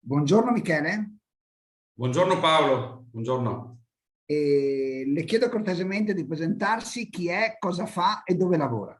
Buongiorno Michele, Buongiorno Paolo, buongiorno. le chiedo cortesemente di presentarsi chi è, cosa fa e dove lavora.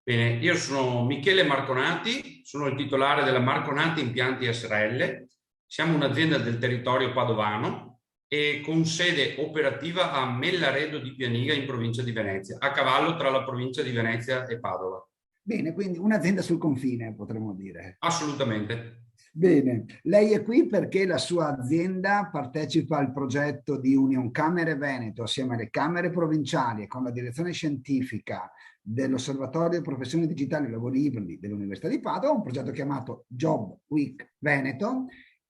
Bene, io sono Michele Marconati, sono il titolare della Marconati Impianti SRL. Siamo un'azienda del territorio padovano e con sede operativa a Mellaredo di Pianiga in provincia di Venezia, a cavallo tra la provincia di Venezia e Padova. Bene, quindi un'azienda sul confine, potremmo dire. Assolutamente. Bene, lei è qui perché la sua azienda partecipa al progetto di Union Camere Veneto assieme alle Camere provinciali e con la direzione scientifica dell'Osservatorio Professioni Digitali e Lavori Ibridi dell'Università di Padova, un progetto chiamato Job Week Veneto,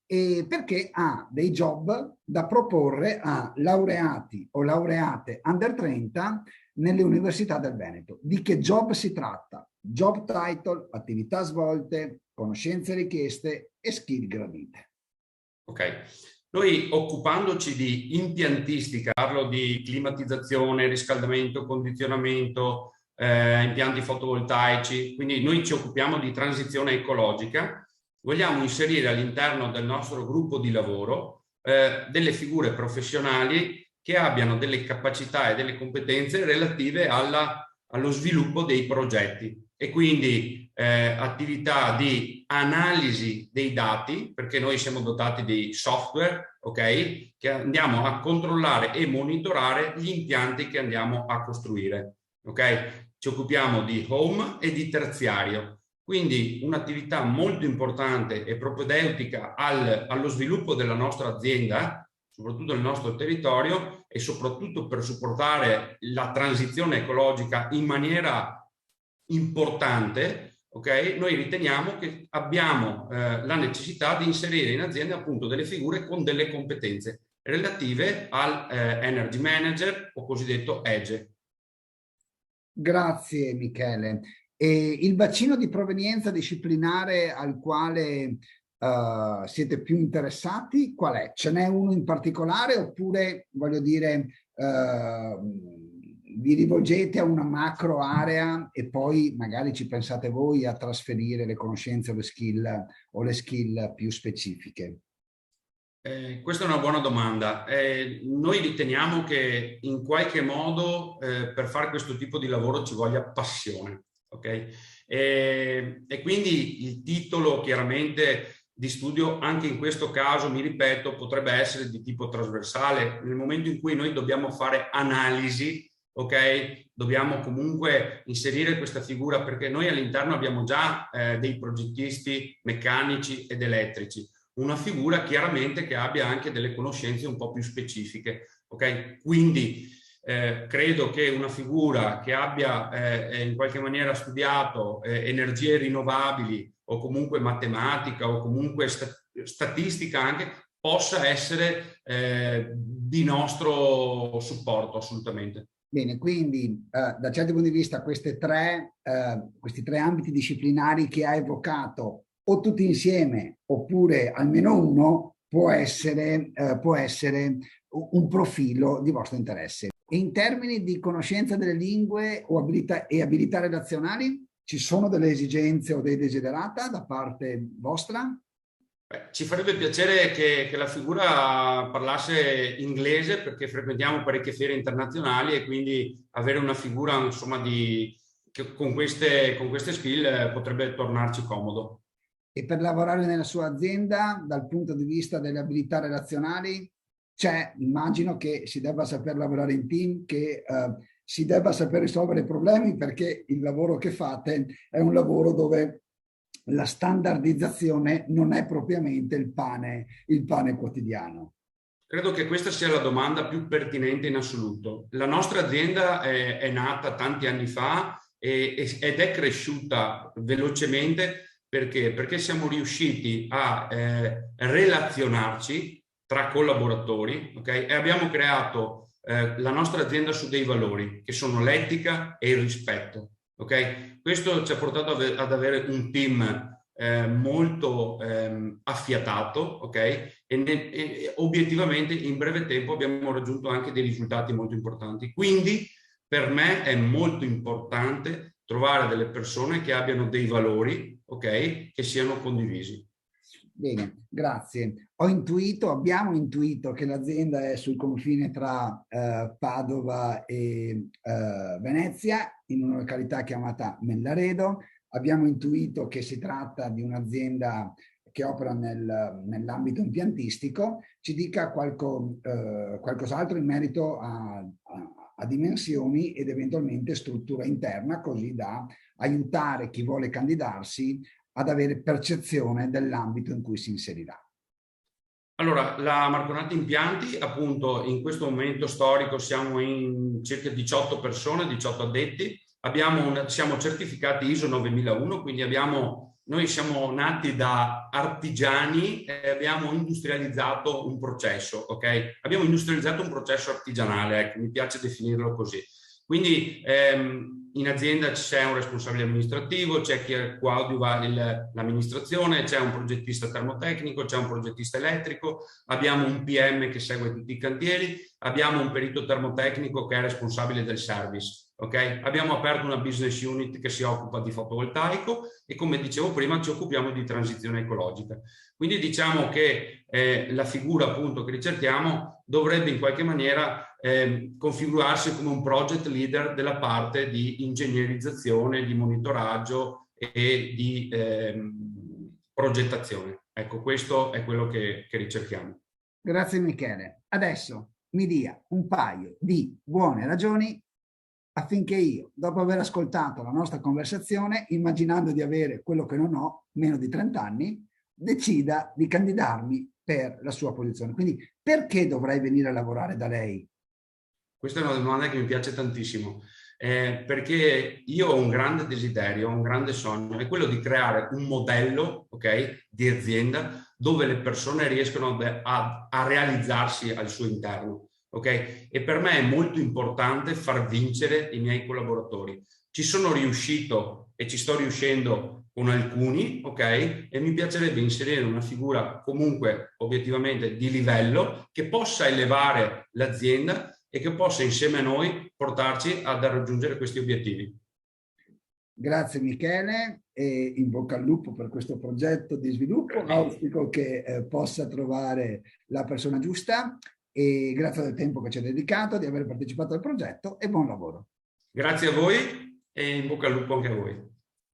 e perché ha dei job da proporre a laureati o laureate under 30 nelle università del Veneto. Di che job si tratta? Job title, attività svolte, conoscenze richieste e skill gradite. Ok. Noi occupandoci di impiantistica, parlo di climatizzazione, riscaldamento, condizionamento, impianti fotovoltaici, quindi noi ci occupiamo di transizione ecologica. Vogliamo inserire all'interno del nostro gruppo di lavoro delle figure professionali che abbiano delle capacità e delle competenze relative allo sviluppo dei progetti e quindi attività di analisi dei dati, perché noi siamo dotati di software, ok, che andiamo a controllare e monitorare gli impianti che andiamo a costruire, ok? Ci occupiamo di home e di terziario. Quindi un'attività molto importante e propedeutica allo sviluppo della nostra azienda, soprattutto nel nostro territorio e soprattutto per supportare la transizione ecologica in maniera importante, ok? Noi riteniamo che abbiamo la necessità di inserire in azienda appunto delle figure con delle competenze relative al Energy Manager o cosiddetto EGE. Grazie Michele. E il bacino di provenienza disciplinare al quale siete più interessati, qual è? Ce n'è uno in particolare oppure, voglio dire, vi rivolgete a una macro area e poi magari ci pensate voi a trasferire le conoscenze o le skill più specifiche? Questa è una buona domanda. Noi riteniamo che in qualche modo per fare questo tipo di lavoro ci voglia passione, ok? E quindi il titolo chiaramente di studio anche in questo caso, mi ripeto, potrebbe essere di tipo trasversale. Nel momento in cui noi dobbiamo fare analisi, ok? Dobbiamo comunque inserire questa figura perché noi all'interno abbiamo già dei progettisti meccanici ed elettrici, una figura chiaramente che abbia anche delle conoscenze un po' più specifiche, ok? Quindi credo che una figura che abbia in qualche maniera studiato energie rinnovabili o comunque matematica o comunque statistica anche possa essere di nostro supporto assolutamente. Bene, quindi da certi punti di vista questi tre ambiti disciplinari che ha evocato o tutti insieme oppure almeno uno può essere un profilo di vostro interesse. E in termini di conoscenza delle lingue o abilità relazionali, ci sono delle esigenze o dei desiderata da parte vostra? Ci farebbe piacere che la figura parlasse inglese perché frequentiamo parecchie fiere internazionali e quindi avere una figura insomma con queste skill potrebbe tornarci comodo. E per lavorare nella sua azienda, dal punto di vista delle abilità relazionali, immagino che si debba saper lavorare in team, che si debba saper risolvere problemi perché il lavoro che fate è un lavoro dove la standardizzazione non è propriamente il pane quotidiano. Credo che questa sia la domanda più pertinente in assoluto. La nostra azienda è nata tanti anni fa ed è cresciuta velocemente perché siamo riusciti a relazionarci tra collaboratori, okay? E abbiamo creato la nostra azienda su dei valori che sono l'etica e il rispetto. Okay? Questo ci ha portato ad avere un team molto affiatato, ok? E obiettivamente in breve tempo abbiamo raggiunto anche dei risultati molto importanti. Quindi per me è molto importante trovare delle persone che abbiano dei valori, ok? Che siano condivisi. Bene, grazie. Abbiamo intuito che l'azienda è sul confine tra Padova e Venezia, in una località chiamata Mellaredo. Abbiamo intuito che si tratta di un'azienda che opera nell'ambito impiantistico. Ci dica qualcos'altro in merito a dimensioni ed eventualmente struttura interna, così da aiutare chi vuole candidarsi ad avere percezione dell'ambito in cui si inserirà. Allora, la Marconati Impianti, appunto, in questo momento storico siamo in circa 18 persone, 18 addetti. Siamo certificati ISO 9001, quindi noi siamo nati da artigiani e abbiamo industrializzato un processo, ok? Abbiamo industrializzato un processo artigianale, ecco, mi piace definirlo così. Quindi in azienda c'è un responsabile amministrativo, c'è chi coadiuva l'amministrazione, c'è un progettista termotecnico, c'è un progettista elettrico, abbiamo un PM che segue tutti i cantieri, abbiamo un perito termotecnico che è responsabile del service. Okay? Abbiamo aperto una business unit che si occupa di fotovoltaico e, come dicevo prima, ci occupiamo di transizione ecologica. Quindi diciamo che la figura appunto che ricerchiamo dovrebbe in qualche maniera configurarsi come un project leader della parte di ingegnerizzazione, di monitoraggio e di progettazione. Ecco, questo è quello che ricerchiamo. Grazie Michele. Adesso mi dia un paio di buone ragioni affinché io, dopo aver ascoltato la nostra conversazione, immaginando di avere quello che non ho, meno di 30 anni, decida di candidarmi per la sua posizione. Quindi perché dovrei venire a lavorare da lei? Questa è una domanda che mi piace tantissimo, perché io ho un grande desiderio, un grande sogno, è quello di creare un modello, okay, di azienda dove le persone riescono a realizzarsi al suo interno. Okay? E per me è molto importante far vincere i miei collaboratori. Ci sono riuscito e ci sto riuscendo con alcuni, ok? E mi piacerebbe inserire una figura comunque obiettivamente di livello che possa elevare l'azienda e che possa insieme a noi portarci a raggiungere questi obiettivi. Grazie Michele e in bocca al lupo per questo progetto di sviluppo. Auspico che possa trovare la persona giusta. E grazie del tempo che ci ha dedicato, di aver partecipato al progetto e buon lavoro. Grazie a voi e in bocca al lupo anche a voi.